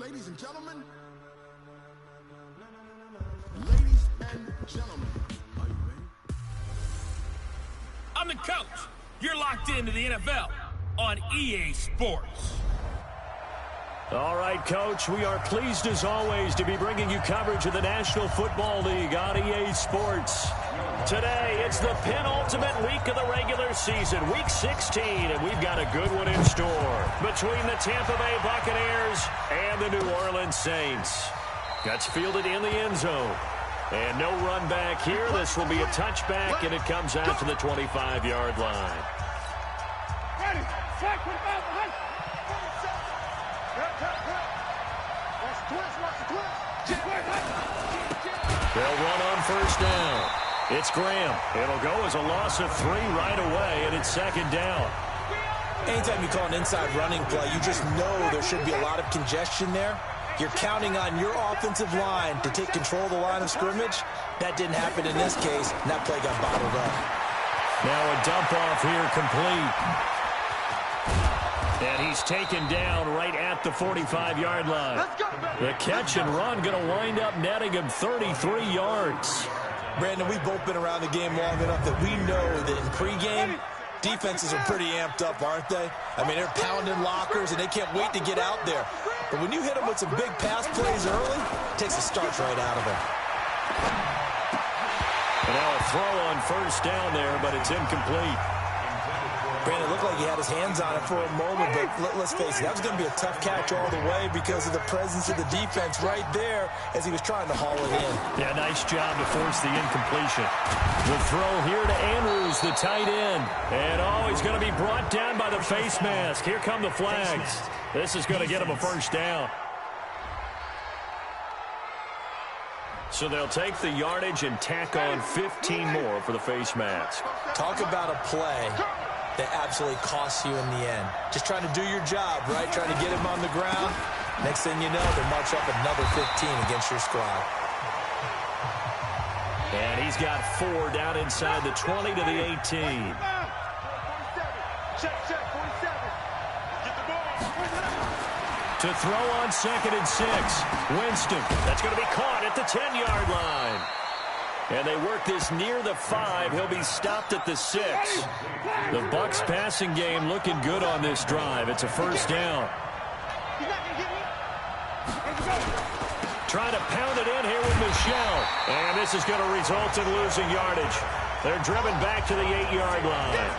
Ladies and gentlemen. Ladies and gentlemen. Are you ready? I'm the coach. You're locked into the NFL on EA Sports. All right, Coach, we are pleased as always to be bringing you coverage of the National Football League on EA Sports. Today, it's the penultimate week of the regular season, Week 16, and we've got a good one in store between the Tampa Bay Buccaneers and the New Orleans Saints. Gets fielded in the end zone. And no run back here. This will be a touchback, and it comes out to the 25-yard line. Ready. Check. They'll run on first down. It's Graham. It'll go as a loss of 3 right away, and it's second down. Anytime you call an inside running play, you just know there should be a lot of congestion there. You're counting on your offensive line to take control of the line of scrimmage. That didn't happen in this case, and that play got bottled up. Now a dump off here complete. And he's taken down right at the 45-yard line. The catch and run going to wind up netting him 33 yards. Brandon, we've both been around the game long enough that we know that in pregame, defenses are pretty amped up, aren't they? I mean, they're pounding lockers, and they can't wait to get out there. But when you hit them with some big pass plays early, it takes the starch right out of them. And now a throw on first down there, but it's incomplete. Brandon, it looked like he had his hands on it for a moment, but let's face it, that was going to be a tough catch all the way because of the presence of the defense right there as he was trying to haul it in. Yeah, nice job to force the incompletion. The throw here to Andrews, the tight end. And, he's going to be brought down by the face mask. Here come the flags. This is going to get him a first down. So they'll take the yardage and tack on 15 more for the face mask. Talk about a play that absolutely costs you in the end. Just trying to do your job, right? Trying to get him on the ground. Next thing you know, they march up another 15 against your squad. And he's got 4 down inside the 20 to the 18. Check, 47. Get the ball. To throw on 2nd and 6. Winston. That's going to be caught at the 10-yard line. And they work this near the 5. He'll be stopped at the 6. The Bucs passing game looking good on this drive. It's a first down. Trying to pound it in here with Michelle. And this is going to result in losing yardage. They're driven back to the 8-yard line.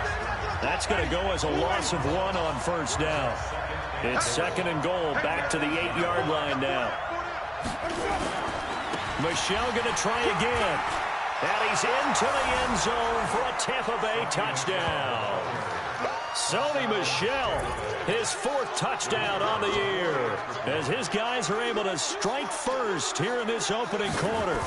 That's going to go as a loss of 1 on first down. It's 2nd and goal, back to the 8-yard line now. Michelle going to try again. And he's into the end zone for a Tampa Bay touchdown. Sony Michel, his 4th touchdown on the year, as his guys are able to strike first here in this opening quarter.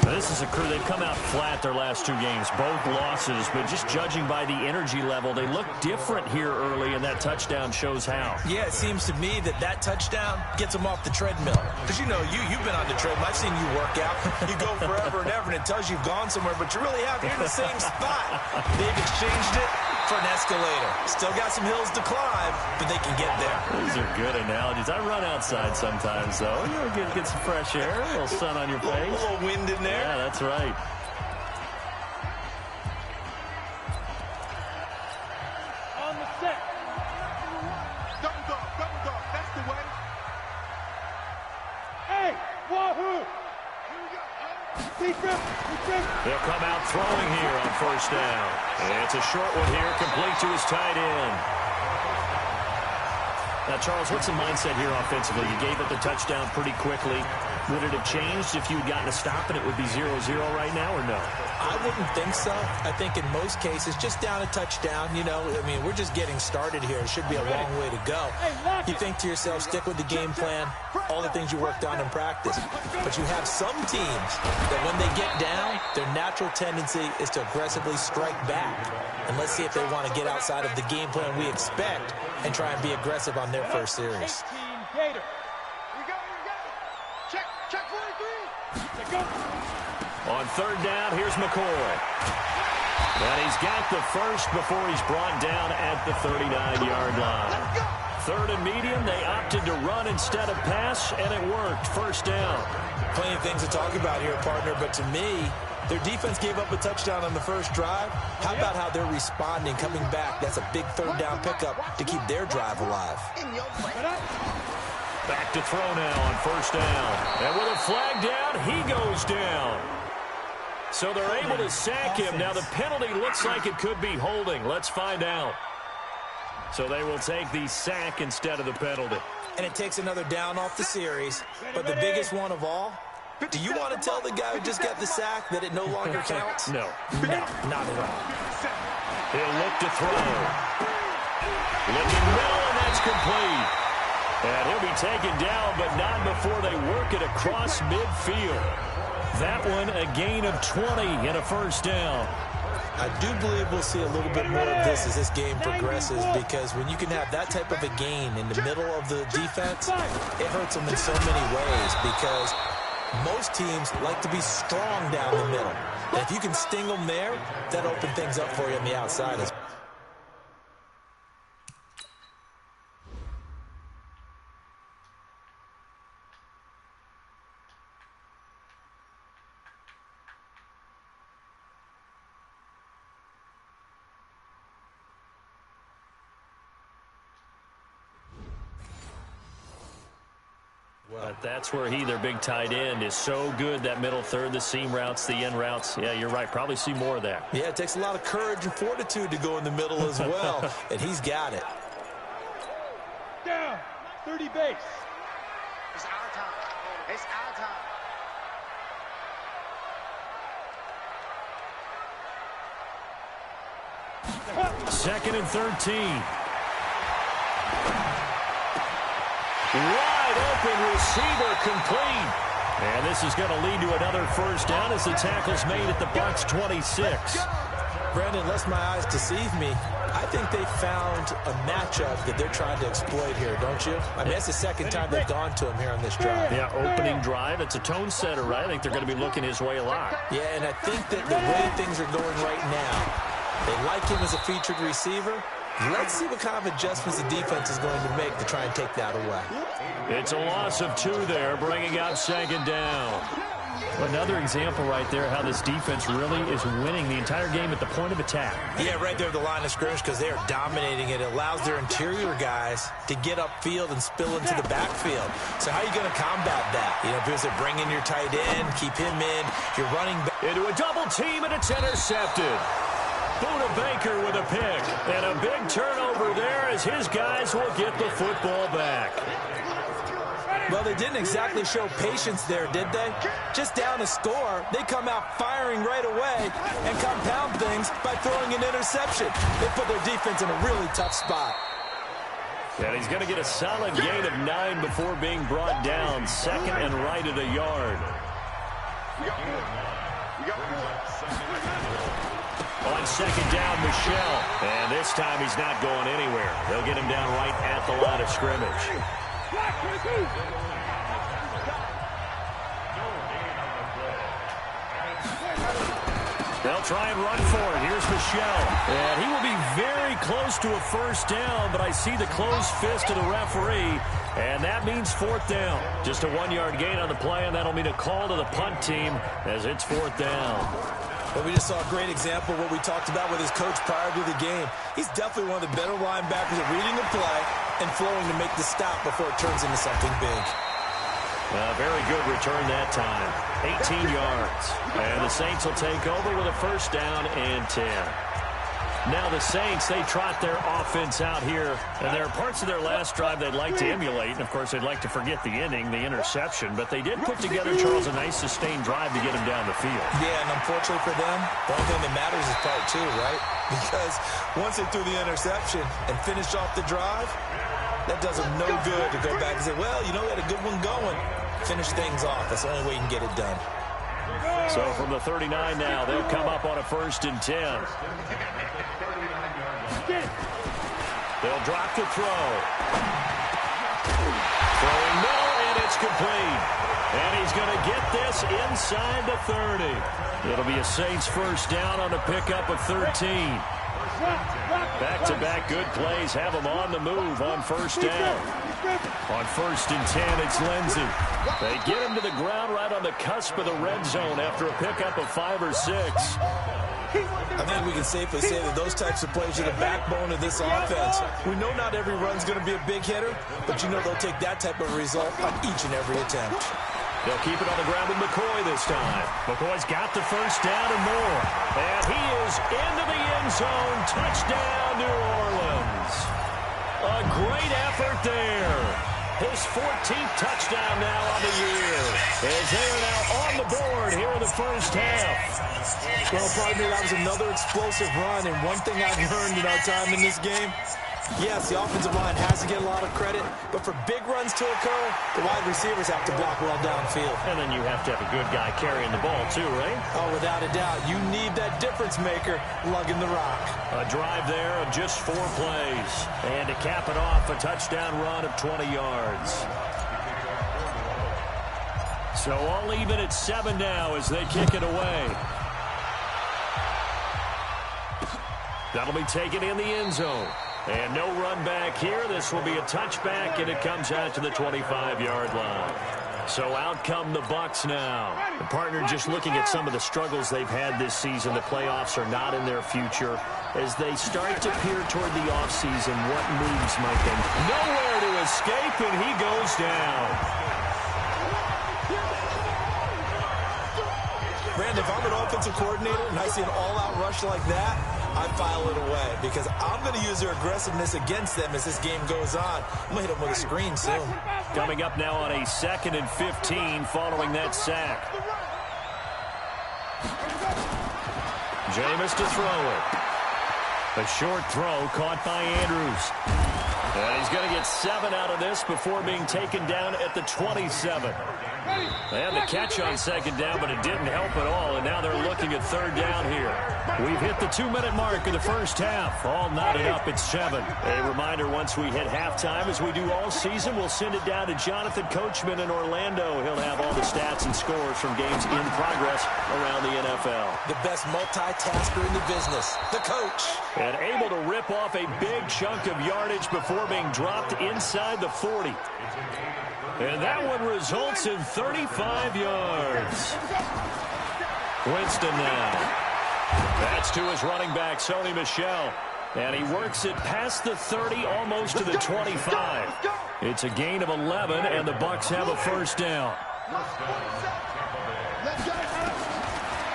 This is a crew, they've come out flat their last 2 games, both losses, but just judging by the energy level, they look different here early, and that touchdown shows how. Yeah, it seems to me that touchdown gets them off the treadmill. Because, you've been on the treadmill. I've seen you work out. You go forever and ever, and it tells you you've gone somewhere, but you really have. You're in the same spot. They've exchanged it for an escalator. Still got some hills to climb, but they can get there. These are good analogies. I run outside sometimes, though. Get some fresh air, a little sun on your face. A little wind in there. Yeah, that's right. On the set. Double dog. That's the way. Hey, wahoo! Here we go. They'll come out throwing here on first down. And it's a short one here, complete to his tight end. Now, Charles, what's the mindset here offensively? You gave up the touchdown pretty quickly. Would it have changed if you had gotten a stop and it would be 0-0 right now, or no? I wouldn't think so. I think in most cases, just down a touchdown, we're just getting started here. It should be a long way to go. You think to yourself, stick with the game plan, all the things you worked on in practice. But you have some teams that when they get down, their natural tendency is to aggressively strike back. And let's see if they want to get outside of the game plan we expect and try and be aggressive on their first series. Check 43. On third down, here's McCoy. And he's got the first before he's brought down at the 39-yard line. 3rd and medium. They opted to run instead of pass, and it worked. First down. Plenty of things to talk about here, partner, but to me, their defense gave up a touchdown on the first drive. How about how they're responding, coming back? That's a big 3rd down pickup to keep their drive alive. Back to throw now on first down. And with a flag down, he goes down. So they're able to sack him. Now the penalty looks like it could be holding. Let's find out. So they will take the sack instead of the penalty. And it takes another down off the series. But the biggest one of all, do you want to tell the guy who just got the sack that it no longer counts? No. No, not at all. He'll look to throw. Looking middle, and that's complete. And he'll be taken down, but not before they work it across midfield. That one, a gain of 20 and a first down. I do believe we'll see a little bit more of this as this game progresses, because when you can have that type of a gain in the middle of the defense, it hurts them in so many ways, because most teams like to be strong down the middle. And if you can sting them there, that opens things up for you on the outside. But that's where their big tight end, is so good, that middle third, the seam routes, the end routes. Yeah, you're right. Probably see more of that. Yeah, it takes a lot of courage and fortitude to go in the middle as well, and he's got it. Down, 30 base. It's our time. It's our time. 2nd and 13. Wide open receiver, complete. And this is going to lead to another first down as the tackle's made at the Bucs 26. Brandon, lest my eyes deceive me, I think they found a matchup that they're trying to exploit here, don't you? I mean, that's the second time they've gone to him here on this drive. Yeah, opening drive. It's a tone setter, right? I think they're going to be looking his way a lot. Yeah, and I think that the way things are going right now, they like him as a featured receiver. Let's see what kind of adjustments the defense is going to make to try and take that away. It's a loss of 2 there, bringing up 2nd down. Another example right there how this defense really is winning the entire game at the point of attack. Yeah, right there at the line of scrimmage, because they are dominating it. It allows their interior guys to get upfield and spill into the backfield. So how are you going to combat that? You know, because they're bringing your tight end, keep him in, you're running back. Into a double team, and it's intercepted. Buda Baker with a pick, and a big turnover there as his guys will get the football back. Well, they didn't exactly show patience there, did they? Just down a score, they come out firing right away and compound things by throwing an interception. They put their defense in a really tough spot. And he's going to get a solid gain of 9 before being brought down. 2nd and right at a yard. On 2nd down, Michelle. And this time he's not going anywhere. They'll get him down right at the line of scrimmage. They'll try and run for it. Here's Michelle. And he will be very close to a first down, but I see the closed fist of the referee, and that means 4th down. Just a 1-yard gain on the play, and that'll mean a call to the punt team as it's 4th down. Well, we just saw a great example of what we talked about with his coach prior to the game. He's definitely one of the better linebackers at reading the play and flowing to make the stop before it turns into something big. Very good return that time. 18 yards. And the Saints will take over with a first down and 10. Now the Saints, they trot their offense out here. And there are parts of their last drive they'd like to emulate. And, of course, they'd like to forget the ending, the interception. But they did put together, Charles, a nice sustained drive to get him down the field. Yeah, and unfortunately for them, the only thing that matters is part 2, right? Because once they threw the interception and finished off the drive, that does them no good to go back and say, well, you know, we had a good one going. Finish things off. That's the only way you can get it done. So from the 39 now, they'll come up on a 1st and 10. They'll drop to throw. Throwing middle, and it's complete. And he's going to get this inside the 30. It'll be a Saints first down on a pickup of 13. Back-to-back good plays have them on the move on first down. On 1st and 10, it's Lindsey. They get him to the ground right on the cusp of the red zone after a pickup of 5 or 6. I think we can safely say that those types of plays are the backbone of this offense. We know not every run's going to be a big hitter, but you know they'll take that type of result on each and every attempt. They'll keep it on the ground with McCoy this time. McCoy's got the first down and more. And he is into the end zone. Touchdown, New Orleans. A great effort there. His 14th touchdown now on the year. As they are now on the board here in the first half. Well, partner, that was another explosive run. And one thing I've learned in our time in this game, yes, the offensive line has to get a lot of credit, but for big runs to occur, the wide receivers have to block well downfield. And then you have to have a good guy carrying the ball too, right? Oh, without a doubt. You need that difference maker lugging the rock. A drive there of just 4 plays. And to cap it off, a touchdown run of 20 yards. So all even at 7 now as they kick it away. That'll be taken in the end zone. And no run back here. This will be a touchback, and it comes out to the 25-yard line. So out come the Bucs now. The partner, just looking at some of the struggles they've had this season, the playoffs are not in their future. As they start to peer toward the offseason, what moves might they? Nowhere to escape, and he goes down. Brandon, if I'm an offensive coordinator and I see an all-out rush like that, I file it away because I'm going to use their aggressiveness against them as this game goes on. I'm going to hit them with a screen soon. Coming up now on a 2nd and 15 following that sack. Jameis to throw it. A short throw caught by Andrews. And he's going to get 7 out of this before being taken down at the 27. They had the catch on 2nd down, but it didn't help at all, and now they're looking at 3rd down here. We've hit the 2-minute mark of the first half. All knotted up at 7. A reminder, once we hit halftime, as we do all season, we'll send it down to Jonathan Coachman in Orlando. He'll have all the stats and scores from games in progress around the NFL. The best multitasker in the business, the coach. And able to rip off a big chunk of yardage before being dropped inside the 40. And that one results in 35 yards. Winston now. That's to his running back, Sony Michel. And he works it past the 30, almost to the 25. It's a gain of 11, and the Bucs have a first down.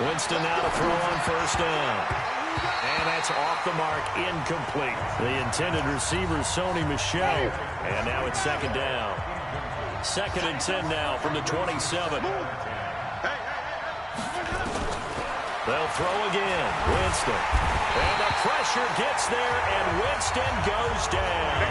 Winston now to throw on first down. And that's off the mark, incomplete. The intended receiver, Sony Michel. And now it's 2nd down. 2nd and 10 now from the 27. They'll throw again. Winston. And the pressure gets there, and Winston goes down.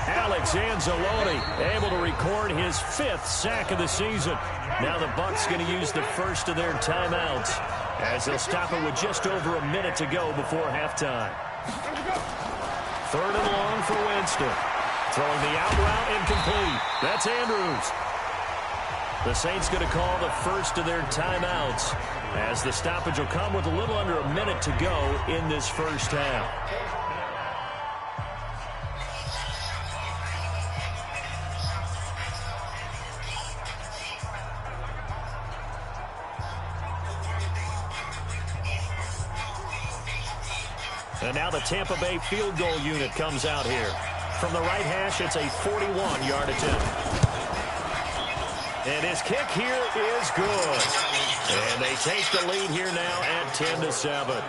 Alex Anzalone able to record his 5th sack of the season. Now the Bucs going to use the first of their timeouts as they'll stop it with just over a minute to go before halftime. 3rd and long for Winston. Throwing the out route, incomplete. That's Andrews. The Saints going to call the first of their timeouts as the stoppage will come with a little under a minute to go in this first half. And now the Tampa Bay field goal unit comes out here. From the right hash, it's a 41-yard attempt. And his kick here is good. And they take the lead here now at 10-7.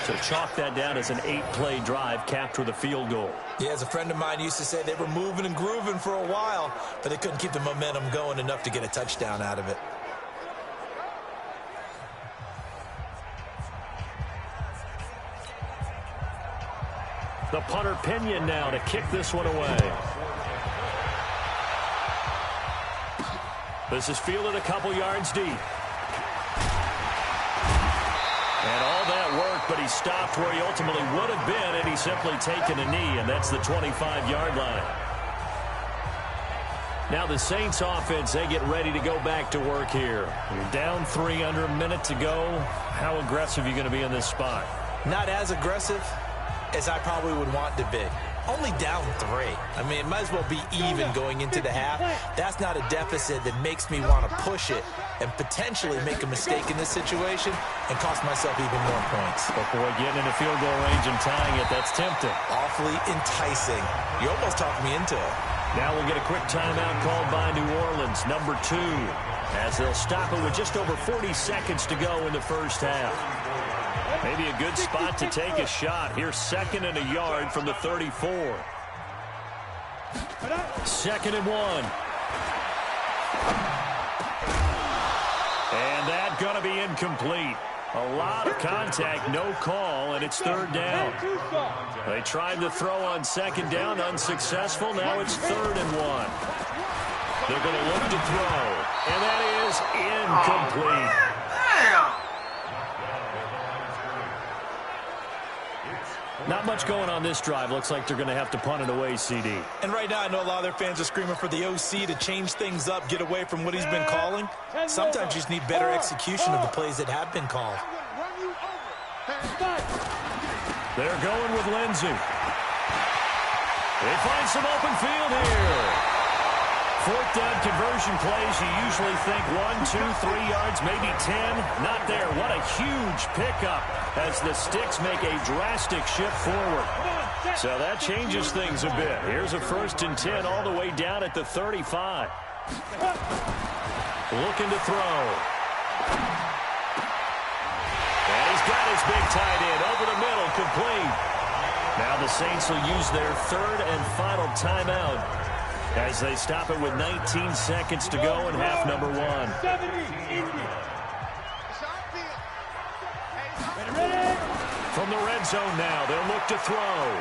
So chalk that down as an 8-play drive capped with a field goal. Yeah, as a friend of mine used to say, they were moving and grooving for a while, but they couldn't keep the momentum going enough to get a touchdown out of it. The punter Pinion now to kick this one away. This is fielded a couple yards deep. And all that work, but he stopped where he ultimately would have been, and he's simply taken a knee, and that's the 25-yard line. Now the Saints offense, they get ready to go back to work here. You're down 3 under a minute to go. How aggressive are you going to be in this spot? Not as aggressive, as I probably would want to be. Only down 3. I mean, it might as well be even going into the half. That's not a deficit that makes me want to push it and potentially make a mistake in this situation and cost myself even more points. But boy, getting into field goal range and tying it, that's tempting. Awfully enticing. You almost talked me into it. Now we'll get a quick timeout called by New Orleans, number 2, as they'll stop it with just over 40 seconds to go in the first half. Maybe a good spot to take a shot. Here's 2nd and a yard from the 34. 2nd and 1. And that's going to be incomplete. A lot of contact, no call, and it's 3rd down. They tried to throw on 2nd down, unsuccessful. Now it's 3rd and 1. They're going to look to throw, and that is incomplete. Not much going on this drive. Looks like they're going to have to punt it away, CD. And right now, I know a lot of their fans are screaming for the OC to change things up, get away from what he's been calling. Sometimes you just need better execution of the plays that have been called. They're going with Lindsey. They find some open field here. 4th down conversion plays, you usually think 1, 2, 3 yards, maybe 10. Not there. What a huge pickup as the Sticks make a drastic shift forward. So that changes things a bit. Here's a 1st and 10 all the way down at the 35. Looking to throw. And he's got his big tight end over the middle, complete. Now the Saints will use their 3rd and final timeout as they stop it with 19 seconds to go in half number 1. From the red zone now, they'll look to throw.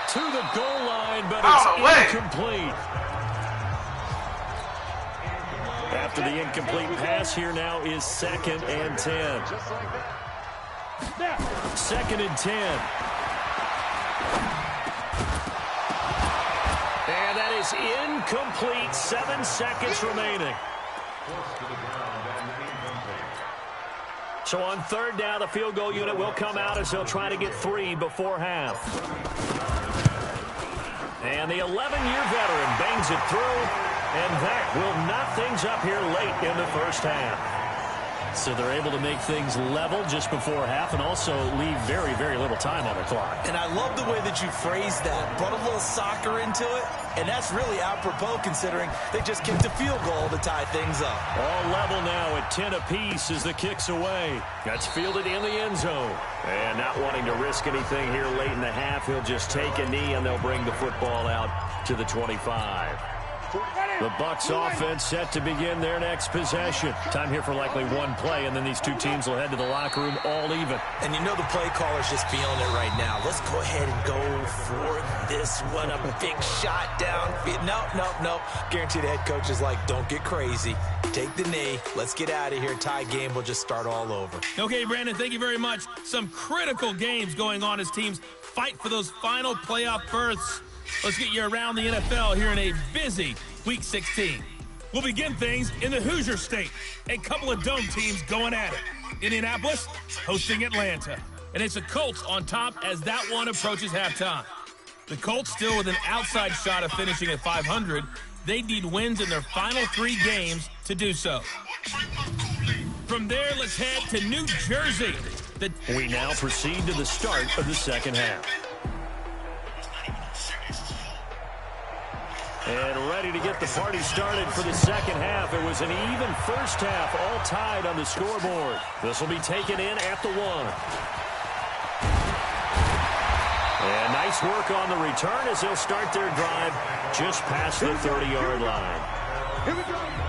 To the goal line, but it's incomplete. After the incomplete pass, here now is 2nd and 10. 2nd and 10. And that is incomplete. 7 seconds remaining. So on 3rd down, the field goal unit will come out as they'll try to get 3 before half. And the 11-year veteran bangs it through, and that will knot things up here late in the first half. So they're able to make things level just before half and also leave very, very little time on the clock. And I love the way that you phrased that. Brought a little soccer into it, and that's really apropos considering they just kicked a field goal to tie things up. All level now at 10 apiece as the kick's away. That's fielded in the end zone. And not wanting to risk anything here late in the half, he'll just take a knee and they'll bring the football out to the 25. The Bucs offense set to begin their next possession. Time here for likely one play, and then these two teams will head to the locker room all even. And you know the play caller's just feeling it right now. Let's go ahead and go for this one. A big shot down. No. Guaranteed the head coach is like, don't get crazy. Take the knee. Let's get out of here. Tie game. We'll just start all over. Okay, Brandon, thank you very much. Some critical games going on as teams fight for those final playoff berths. Let's get you around the NFL here in a busy Week 16. We'll begin things in the Hoosier State. A couple of dome teams going at it. Indianapolis hosting Atlanta. And it's the Colts on top as that one approaches halftime. The Colts still with an outside shot of finishing at 500. They need wins in their final 3 games to do so. From there, let's head to New Jersey. We now proceed to the start of the second half. And ready to get the party started for the second half. It was an even first half, all tied on the scoreboard. This will be taken in at the 1. And nice work on the return as they'll start their drive just past the 30-yard line.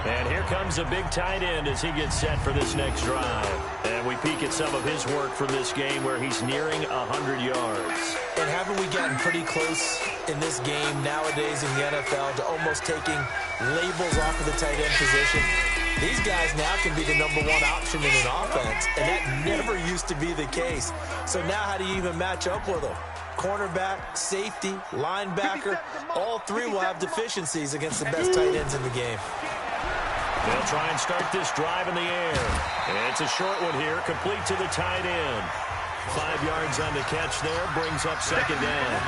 And here comes a big tight end as he gets set for this next drive. And we peek at some of his work from this game where he's nearing 100 yards. And haven't we gotten pretty close in this game nowadays in the NFL to almost taking labels off of the tight end position? These guys now can be the #1 option in an offense, and that never used to be the case. So now how do you even match up with them? Cornerback, safety, linebacker, all 3 will have deficiencies against the best tight ends in the game. They'll try and start this drive in the air. And it's a short one here, complete to the tight end. 5 yards on the catch there, brings up second down.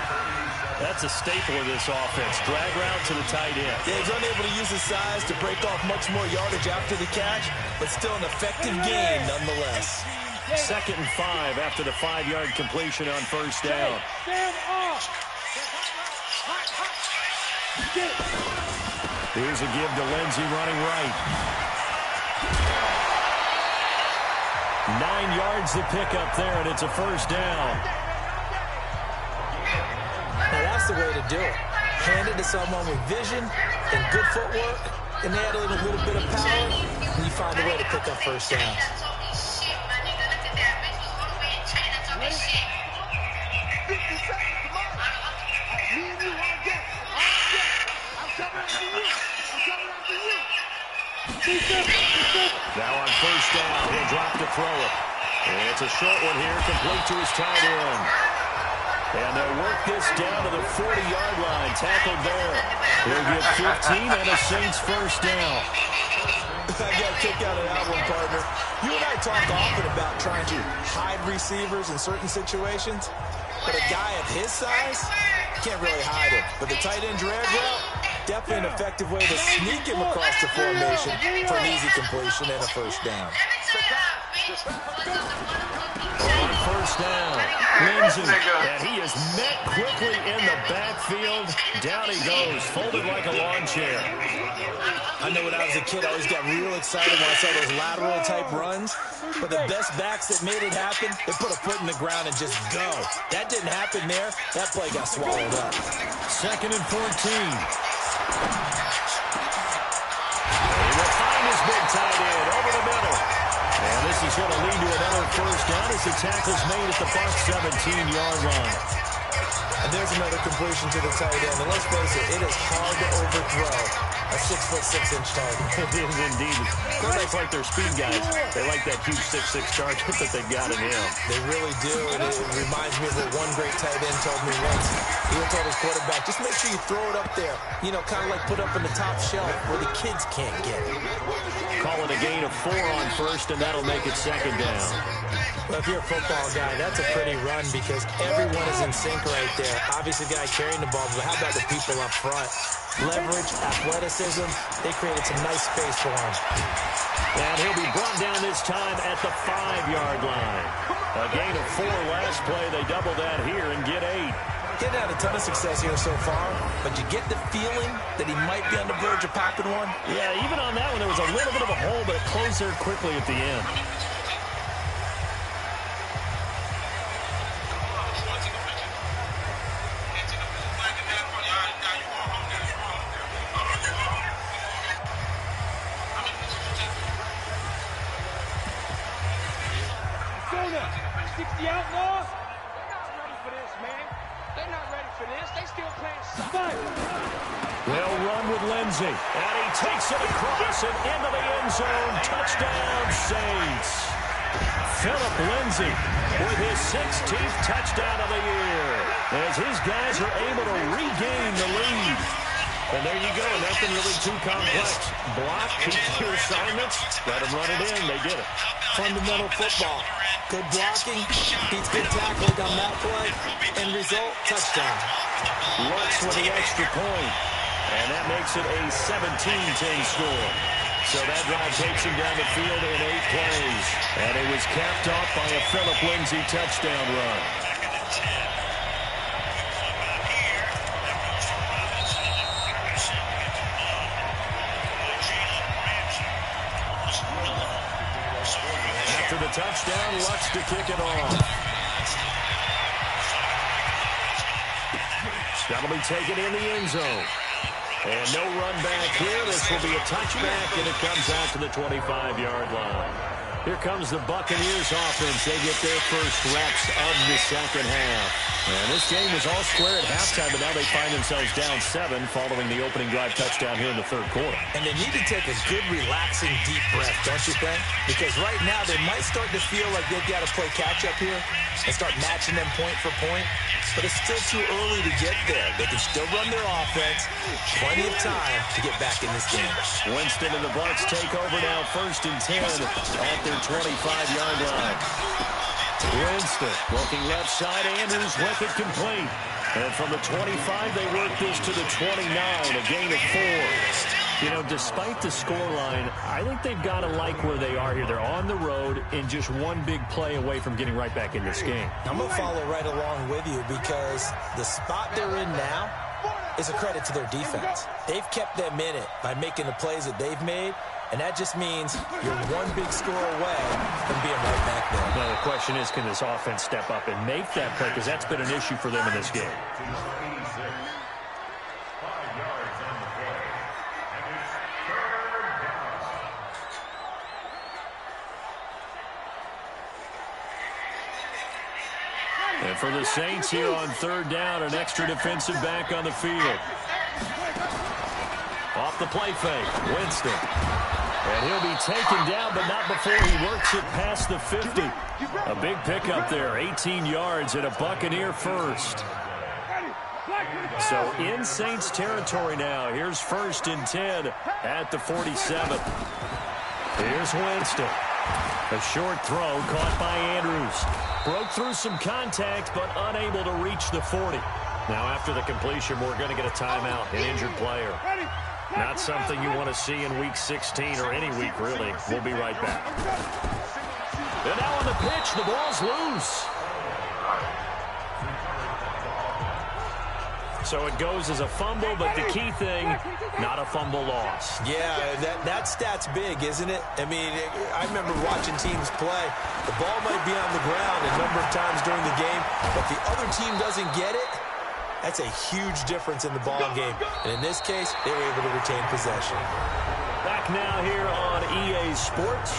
That's a staple of this offense. Drag route to the tight end. Yeah, he's unable to use his size to break off much more yardage after the catch, but still an effective game nonetheless. 2nd and 5 after the 5-yard completion on first down. Here's a give to Lindsey running right. 9 yards to pick up there, and it's a first down. Now that's the way to do it. Hand it to someone with vision and good footwork, and add in a little bit of power, and you find a way to pick up first down. Now on first down, he'll drop to throw it. And it's a short one here, complete to his tight end. And they'll work this down to the 40-yard line, tackled there. He'll get 15 and a Saints first down. I got a kick out of that one, partner. You and I talk often about trying to hide receivers in certain situations, but a guy of his size can't really hide him. But the tight end drag route, definitely an effective way to sneak him across the formation for an easy completion and a first down. On first down, Lindsey, and he is met quickly in the backfield. Down he goes, folded like a lawn chair. I know when I was a kid, I always got real excited when I saw those lateral-type runs. But the best backs that made it happen, they put a foot in the ground and just go. That didn't happen there. That play got swallowed up. 2nd and 14. He will find his big tight end over the middle. And this is going to lead to another first down as the tackle's made at the Bucs 17-yard line. And there's another completion to the tight end. And let's face it, it is hard to overthrow a 6'6" target. It is indeed. Quarterbacks like their speed guys. They like that huge 6'6" target that they got in him. They really do, and it reminds me of what one great tight end told me once. He told his quarterback, just make sure you throw it up there. You know, kind of like put up in the top shelf where the kids can't get it. Call it a gain of 4 on first, and that'll make it second down. Well, if you're a football guy, that's a pretty run because everyone is in sync right there. Obviously, the guy carrying the ball, but how about the people up front? Leverage, athleticism, they created some nice space for him. And he'll be brought down this time at the 5-yard line. A gain of 4 last play. They double that here and get 8. Didn't have a ton of success here so far, but you get the feeling that he might be on the verge of popping one. Yeah, even on that one, there was a little bit of a hole, but it closed there quickly at the end. They'll run with Lindsey, and he takes it across and into the end zone. Touchdown, Saints. Philip Lindsey with his 16th touchdown of the year as his guys are able to regain the lead. And there you go, nothing really too complex. Block, keep your assignments, let them run it in. They did it. Fundamental football. Good blocking, beats good tackling on that play, end result, touchdown. Lutz with the extra point, and that makes it a 17-10 score. So that drive takes him down the field in 8 plays, and it was capped off by a Philip Lindsey touchdown run. After the touchdown, Lutz to kick it off. That'll be taken in the end zone. And no run back here. This will be a touchback, and it comes out to the 25-yard line. Here comes the Buccaneers offense. They get their first reps of the second half. And this game was all square at halftime, but now they find themselves down 7 following the opening drive touchdown here in the third quarter. And they need to take a good, relaxing, deep breath, don't you think? Because right now they might start to feel like they've got to play catch-up here and start matching them point for point. But it's still too early to get there. They can still run their offense. Plenty of time to get back in this game. Winston and the Bucs take over now, 1st and 10 at their 25-yard line. Winston looking left side. Andrews with it complete. And from the 25, they work this to the 29, a gain of 4. You know, despite the scoreline, I think they've got to like where they are here. They're on the road and just one big play away from getting right back in this game. I'm going to follow right along with you because the spot they're in now is a credit to their defense. They've kept them in it by making the plays that they've made, and that just means you're one big score away from being right back there. Now, the question is, can this offense step up and make that play? Because that's been an issue for them in this game. And for the Saints here on 3rd down, an extra defensive back on the field. Off the play fake, Winston. And he'll be taken down, but not before he works it past the 50. A big pickup there, 18 yards and a Buccaneer first. So in Saints territory now. Here's 1st and 10 at the 47. Here's Winston. A short throw caught by Andrews. Broke through some contact, but unable to reach the 40. Now after the completion, we're going to get a timeout, an injured player. Not something you want to see in Week 16 or any week, really. We'll be right back. And now on the pitch, the ball's loose. So it goes as a fumble, but the key thing, not a fumble loss. Yeah, that stat's big, isn't it? I mean, I remember watching teams play. The ball might be on the ground a number of times during the game, but the other team doesn't get it. That's a huge difference in the ball game. And in this case, they were able to retain possession. Back now here on EA Sports.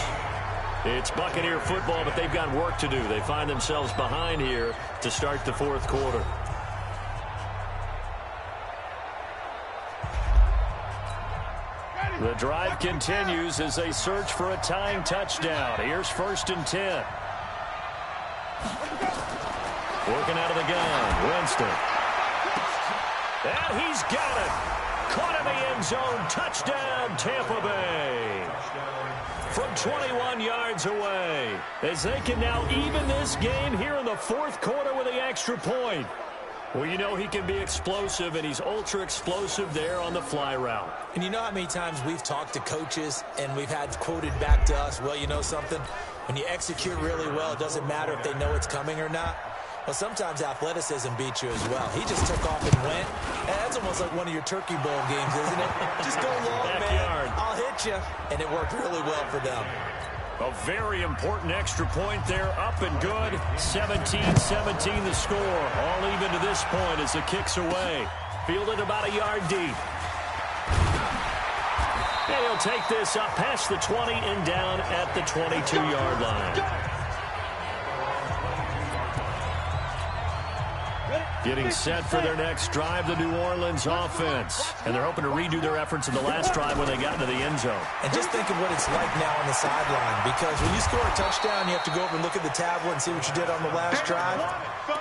It's Buccaneer football, but they've got work to do. They find themselves behind here to start the 4th quarter. The drive continues as they search for a tying touchdown. Here's 1st and 10. Working out of the gun, Winston. And he's got it. Caught in the end zone. Touchdown, Tampa Bay. From 21 yards away. As they can now even this game here in the 4th quarter with the extra point. Well, you know he can be explosive, and he's ultra explosive there on the fly route. And you know how many times we've talked to coaches and we've had quoted back to us, well, you know something? When you execute really well, it doesn't matter if they know it's coming or not. Well, sometimes athleticism beats you as well. He just took off and went. And that's almost like one of your Turkey Bowl games, isn't it? Just go long, Backyard. man. I'll hit you. And it worked really well for them. A very important extra point there, up and good. 17-17 the score. All even to this point as the kick's away. Fielded about a yard deep. And he'll take this up past the 20 and down at the 22-yard line. Getting set for their next drive, the New Orleans offense. And they're hoping to redo their efforts in the last drive when they got into the end zone. And just think of what it's like now on the sideline. Because when you score a touchdown, you have to go over and look at the tablet and see what you did on the last drive.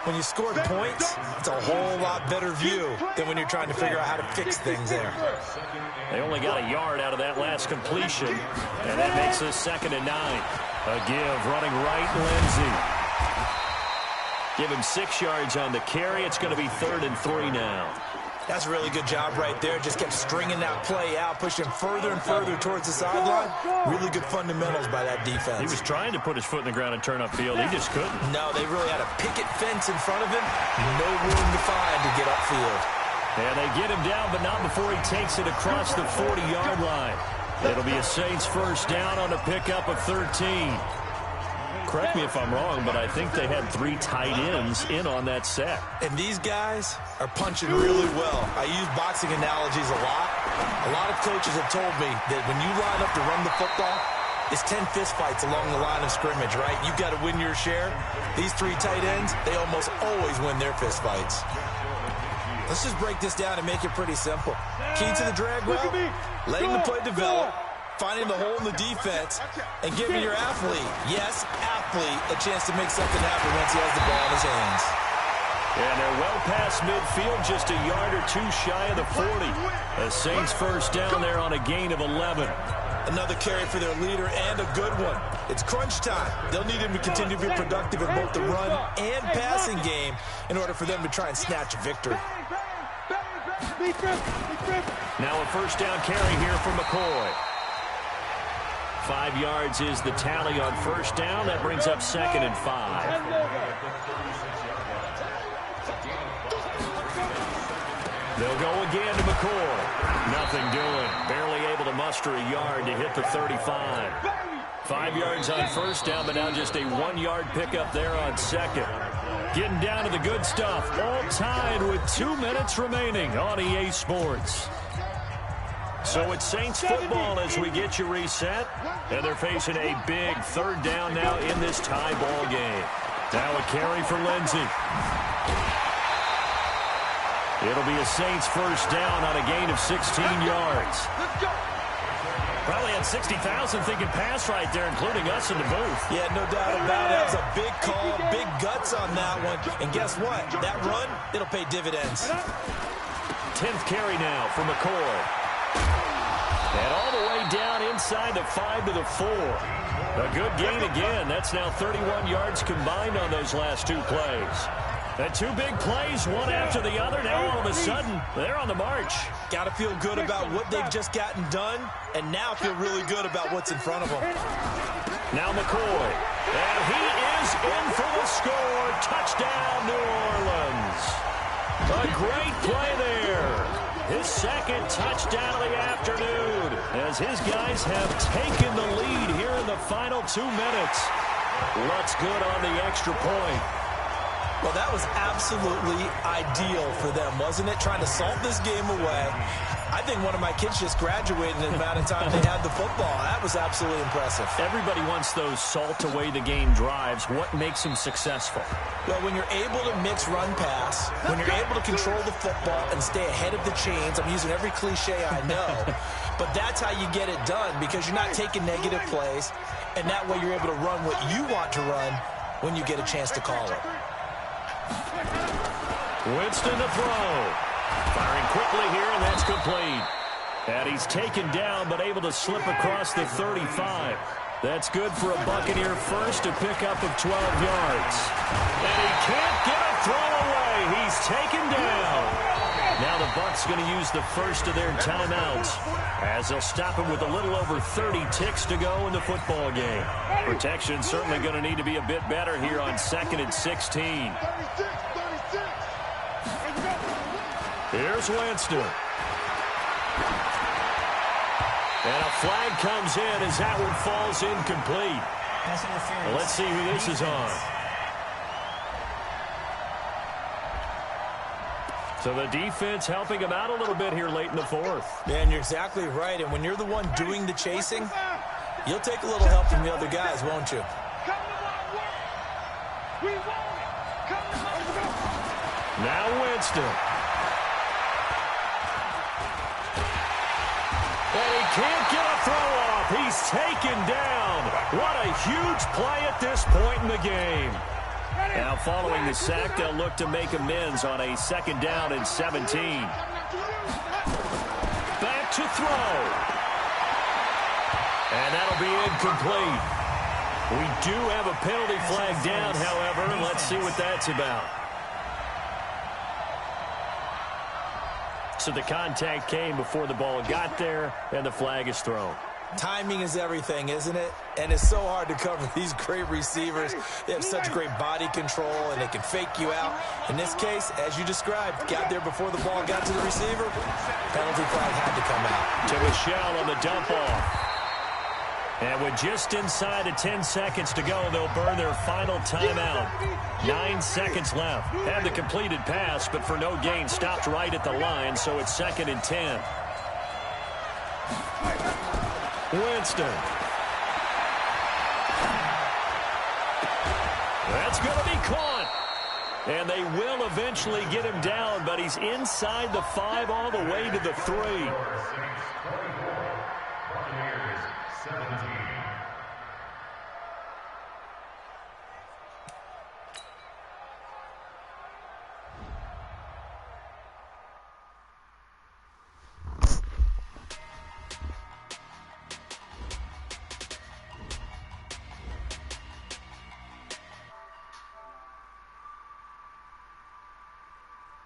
When you scored points, it's a whole lot better view than when you're trying to figure out how to fix things there. They only got a yard out of that last completion. And that makes this 2nd and 9. A give running right, Lindsey. Give him 6 yards on the carry. It's going to be 3rd and 3 now. That's a really good job right there. Just kept stringing that play out, pushing further and further towards the sideline. Really good fundamentals by that defense. He was trying to put his foot in the ground and turn upfield. He just couldn't. No, they really had a picket fence in front of him. No room to find to get upfield. And they get him down, but not before he takes it across the 40-yard line. It'll be a Saints first down on a pickup of 13. Correct me if I'm wrong, but I think they had 3 tight ends in on that set. And these guys are punching really well. I use boxing analogies a lot. A lot of coaches have told me that when you line up to run the football, it's 10 fistfights along the line of scrimmage, right? You've got to win your share. These 3 tight ends, they almost always win their fistfights. Let's just break this down and make it pretty simple. Key to the drag route, letting the play develop, finding the hole in the defense, and giving your athlete, yes, athlete, a chance to make something happen once he has the ball in his hands. And they're well past midfield, just a yard or 2 shy of the 40. The Saints first down there on a gain of 11. Another carry for their leader and a good one. It's crunch time. They'll need him to continue to be productive in both the run and passing game in order for them to try and snatch a victory. Now a first down carry here for McCoy. 5 yards is the tally on first down. That brings up 2nd and 5. They'll go again to McCoy. Nothing doing. Barely able to muster a yard to hit the 35. 5 yards on first down, but now just a 1-yard pickup there on second. Getting down to the good stuff. All tied with 2 minutes remaining on EA Sports. So it's Saints football as we get you reset. And they're facing a big third down now in this tie ball game. Now a carry for Lindsey. It'll be a Saints first down on a gain of 16 yards. Probably had 60,000 thinking pass right there, including us in the booth. Yeah, no doubt about it. That was a big call, big guts on that one. And guess what? That run, it'll pay dividends. 10th carry now for McCoy. And all the way down inside the 5 to the 4. A good gain again. That's now 31 yards combined on those last 2 plays. And 2 big plays, one after the other. Now all of a sudden, they're on the march. Got to feel good about what they've just gotten done, and now feel really good about what's in front of them. Now McCoy. And he is in for the score. Touchdown, New Orleans. A great play there. His second touchdown of the afternoon as his guys have taken the lead here in the final 2 minutes. Looks good on the extra point. Well, that was absolutely ideal for them, wasn't it? Trying to salt this game away. I think one of my kids just graduated in the amount of time they had the football. That was absolutely impressive. Everybody wants those salt away the game drives. What makes them successful? Well, when you're able to mix run-pass, when you're able to control the football and stay ahead of the chains, I'm using every cliche I know, but that's how you get it done because you're not taking negative plays, and that way you're able to run what you want to run when you get a chance to call it. Winston to throw. Firing quickly here, and that's complete. And he's taken down, but able to slip across the 35. That's good for a Buccaneer first, a pickup of 12 yards. And he can't get a throw away. He's taken down. Now the Bucs going to use the first of their timeouts as they'll stop him with a little over 30 ticks to go in the football game. Protection certainly going to need to be a bit better here on 2nd and 16. Here's Winston. And a flag comes in as that one falls incomplete. Well, let's see who this is on. So the defense helping him out a little bit here late in the 4th. Man, you're exactly right. And when you're the one doing the chasing, you'll take a little help from the other guys, won't you? Now Winston. And he can't get a throw off. He's taken down. What a huge play at this point in the game. Now following the sack, they'll look to make amends on a 2nd down and 17. Back to throw. And that'll be incomplete. We do have a penalty flag down, however. Let's see what that's about. So the contact came before the ball got there, and the flag is thrown. Timing is everything, isn't it? And it's so hard to cover these great receivers. They have such great body control, and they can fake you out. In this case, as you described, got there before the ball got to the receiver. Penalty flag had to come out. To Michelle on the dump off. And with just inside of 10 seconds to go, they'll burn their final timeout. 9 seconds left. Had the completed pass, but for no gain, stopped right at the line, so it's 2nd and 10. Winston. That's going to be caught. And they will eventually get him down, but he's inside the 5 all the way to the 3.